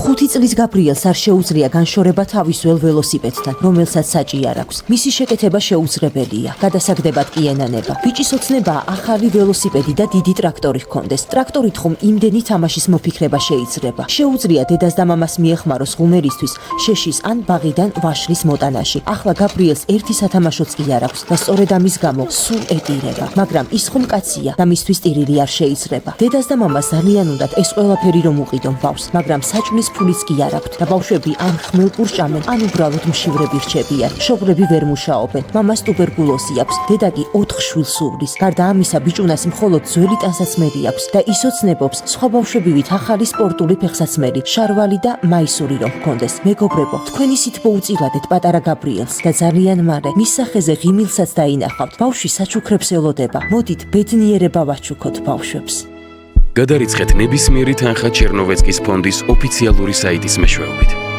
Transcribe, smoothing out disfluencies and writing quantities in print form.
5 წლის გაბრიელს არ შეუძლია განშორება თავის ველ ველოსიპედთან, რომელსაც საჭი არ აქვს. მისი შეკეთება შეუძლებელია. გადასაგდებად კი ენანება. ბიჭის ოცნებაა ახალი ველოსიპედი და დიდი ტრაქტორი ჰქონდეს. ტრაქტორით ხომ იმდენი თამაშის მოფიქრება შეიძლება. შეუძლია დედას და მამას მიეხმაროს ღუმერისთვის, შეშის ან ბაღიდან ვაშლის მოტანაში. ახლა გაბრიელს ერთი სათამაშოც კი არ აქვს და სწორედ ამის გამო სულ ეტირება. მაგრამ ის ხომ კაცია და მისთვის ტირილი არ შეიძლება. დედას და მამას ძალიან უნდათ ეს ყველაფერი რომ უყიდონ ბავშვს, მაგრამ საჭმლის ფულიც კი არ აქვთ და ბავშვები ან ხმელპურს ჭამენ, ან უბრალოდ მშივრები რჩებიან. შოღლები ვერ მუშაობენ. მამას ტუბერკულოზი აქვს, დედა კი 4 შვილს უვლის. გარდა ამისა, ბიჭუნას მხოლოდ ძველი ტანსაცმელი აქვს და ის ოცნებობს სხვა ბავშვებივით ახალი სპორტული ფეხსაცმელი, შარვალი და მაისური რომ ჰქონდეს. მეგობრებო, თქვენ ისით მოუწილადეთ პატარა გაბრიელს და ძალიან მალე მის სახეზე ღიმილსაც დაინახავთ. ბავშვი საჩუქრებს ელოდება. მოდით ბედნიერება ვაჩუქოთ ბავშვებს. გადარიცხეთ ნებისმიერი თანხა ჩერნოვეცკის ფონდის ოფიციალური საიტის მეშვეობით.